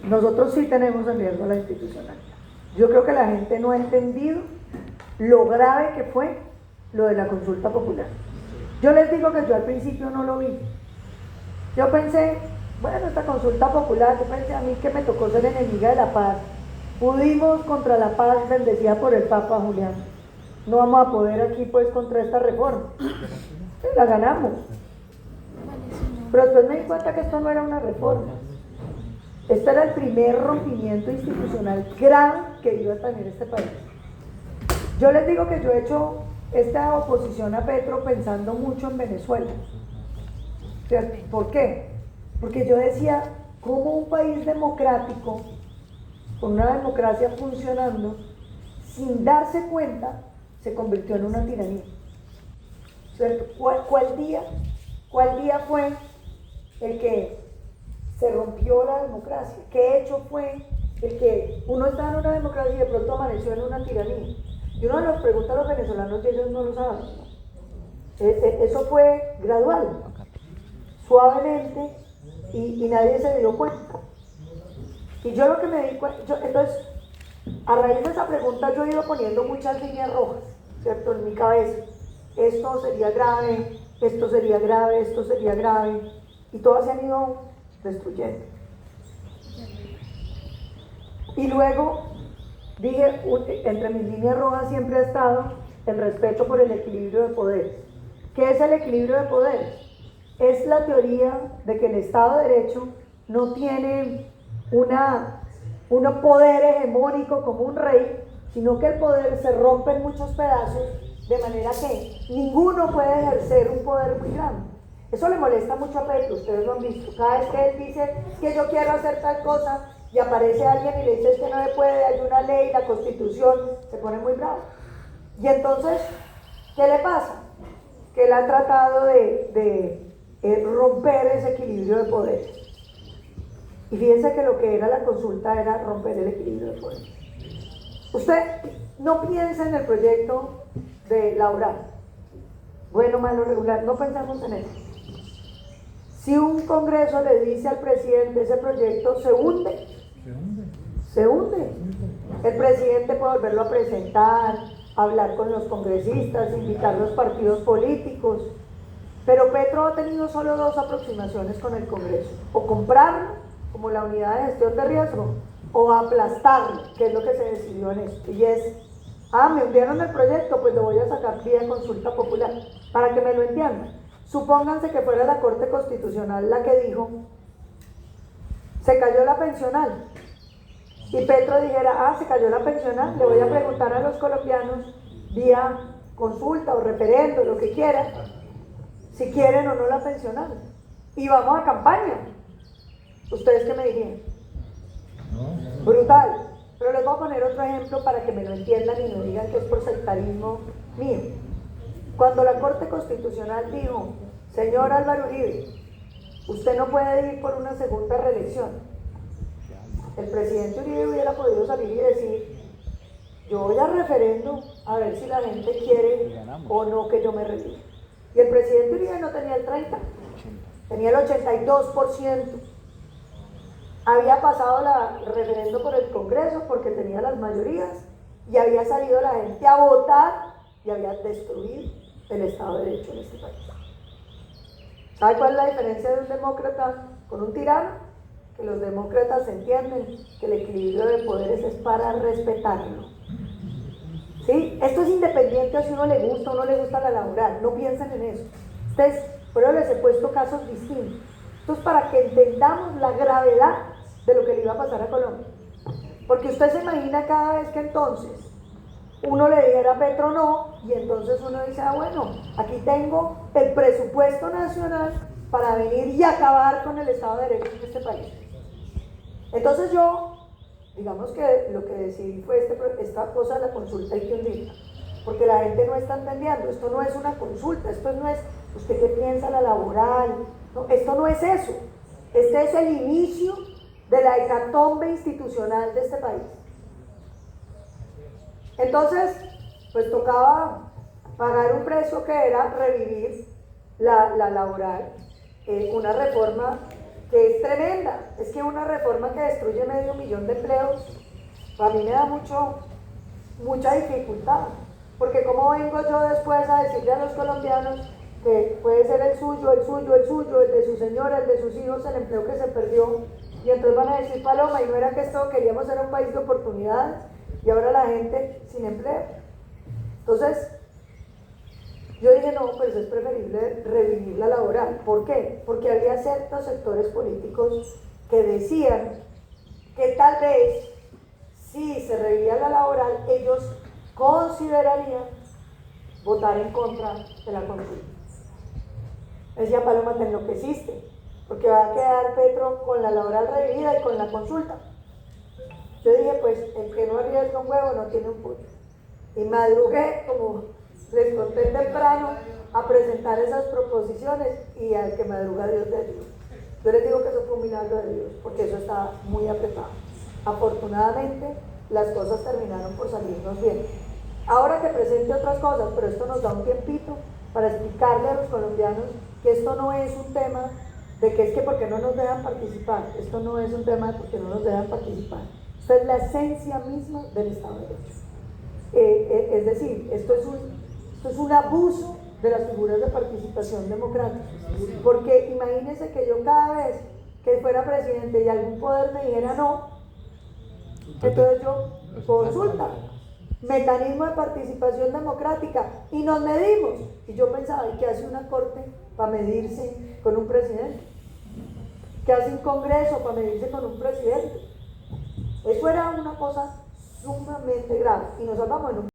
nosotros sí tenemos en riesgo la institucionalidad. Yo creo que la gente no ha entendido lo grave que fue lo de la consulta popular. Yo les digo que yo al principio no lo vi. Yo pensé, bueno, esta consulta popular, yo pensé a mí que me tocó ser enemiga de la paz. Pudimos contra la paz bendecida por el Papa Julián. No vamos a poder aquí pues contra esta reforma. Sí, la ganamos. Pero después me di cuenta que esto no era una reforma. Este era el primer rompimiento institucional grave que iba a tener este país. Yo les digo que yo he hecho esta oposición a Petro pensando mucho en Venezuela. ¿Por qué? Porque yo decía, ¿cómo un país democrático, con una democracia funcionando, sin darse cuenta, se convirtió en una tiranía? ¿Cierto? ¿Cuál día fue el que se rompió la democracia? ¿Qué hecho fue el que uno estaba en una democracia y de pronto amaneció en una tiranía? Y uno les pregunta a los venezolanos y ellos no lo saben. Eso fue gradual, suavemente, y nadie se dio cuenta. Y yo lo que me di cuenta, entonces, a raíz de esa pregunta yo he ido poniendo muchas líneas rojas, ¿cierto? En mi cabeza. Esto sería grave, esto sería grave, esto sería grave, y todas se han ido destruyendo. Y luego dije, entre mis líneas rojas siempre ha estado el respeto por el equilibrio de poderes. ¿Qué es el equilibrio de poderes? Es la teoría de que el Estado de Derecho no tiene un poder hegemónico como un rey, sino que el poder se rompe en muchos pedazos, de manera que ninguno puede ejercer un poder muy grande. Eso le molesta mucho a Petro, ustedes lo han visto. Cada vez que él dice que yo quiero hacer tal cosa y aparece alguien y le dice que no se puede, hay una ley, la Constitución, se pone muy bravo. Y entonces, ¿qué le pasa? Que él ha tratado de romper ese equilibrio de poderes. Y fíjense que lo que era la consulta era romper el equilibrio de poderes. Usted no piensa en el proyecto de laboral, bueno, malo, regular, no pensamos en eso. Si un congreso le dice al presidente ese proyecto se hunde. El presidente puede volverlo a presentar, hablar con los congresistas, invitar a los partidos políticos, pero Petro ha tenido solo dos aproximaciones con el Congreso: o comprarlo como la unidad de gestión de riesgo, o aplastarlo, que es lo que se decidió en esto. Y es, me hundieron el proyecto, pues lo voy a sacar vía consulta popular. Para que me lo entiendan, supónganse que fuera la Corte Constitucional la que dijo, se cayó la pensional, y Petro dijera, se cayó la pensional, le voy a preguntar a los colombianos vía consulta o referendo, lo que quieran, si quieren o no la pensional, y vamos a campaña. ¿Ustedes qué me dirían? Brutal. Pero les voy a poner otro ejemplo para que me lo entiendan y no digan que es por sectarismo mío. Cuando la Corte Constitucional dijo, señor Álvaro Uribe, usted no puede ir por una segunda reelección, el presidente Uribe hubiera podido salir y decir, yo voy a referendo a ver si la gente quiere o no que yo me retire. Y el presidente Uribe no tenía el 30%, tenía el 82%. Había pasado el referendo por el Congreso porque tenía las mayorías y había salido la gente a votar y había destruido el Estado de Derecho en este país. ¿Sabe cuál es la diferencia de un demócrata con un tirano? Que los demócratas entienden que el equilibrio de poderes es para respetarlo. ¿Sí? Esto es independiente si uno le gusta o no le gusta la laboral, no piensen en eso. Ustedes, por eso les he puesto casos distintos. Entonces, para que entendamos la gravedad de lo que le iba a pasar a Colombia. Porque usted se imagina cada vez que entonces uno le dijera a Petro no, y entonces uno dice, bueno, aquí tengo el presupuesto nacional para venir y acabar con el Estado de Derecho en este país. Entonces yo, digamos que lo que decidí fue esta cosa de la consulta hay que hundirla, porque la gente no está entendiendo, esto no es una consulta, esto no es, ¿usted qué piensa la laboral? No, esto no es eso, este es el inicio de la hecatombe institucional de este país. Entonces, pues tocaba pagar un precio que era revivir la laboral, una reforma que es tremenda. Es que una reforma que destruye 500.000 de empleos, a mí me da mucha dificultad, porque cómo vengo yo después a decirle a los colombianos que puede ser el suyo, el suyo, el suyo, el de su señora, el de sus hijos, el empleo que se perdió, y entonces van a decir, Paloma, y no era que esto queríamos ser un país de oportunidades, y ahora la gente sin empleo. Entonces, yo dije, no, pues es preferible revivir la laboral. ¿Por qué? Porque había ciertos sectores políticos que decían que tal vez, si se revivía la laboral, ellos considerarían votar en contra de la consulta. Decía, Paloma, te enloqueciste, porque va a quedar Petro con la laboral revivida y con la consulta. Yo dije, pues el que no arriesga un huevo no tiene un pollo. Y madrugué, como les conté temprano, a presentar esas proposiciones, y al que madruga Dios le ayuda. Yo les digo que eso fue un milagro de Dios, porque eso estaba muy apretado. Afortunadamente, las cosas terminaron por salirnos bien. Ahora que presente otras cosas, pero esto nos da un tiempito para explicarle a los colombianos que esto no es un tema de que es que porque no nos dejan participar. Esto no es un tema de porque no nos dejan participar. Esto es la esencia misma del Estado de Derecho. Es decir, esto es un abuso de las figuras de participación democrática. Porque imagínense que yo cada vez que fuera presidente y algún poder me dijera no, entonces yo consulta, mecanismo de participación democrática, y nos medimos. Y yo pensaba, ¿y qué hace una corte para medirse con un presidente? ¿Qué hace un congreso para medirse con un presidente? Eso era una cosa sumamente grave, y nos salvamos en un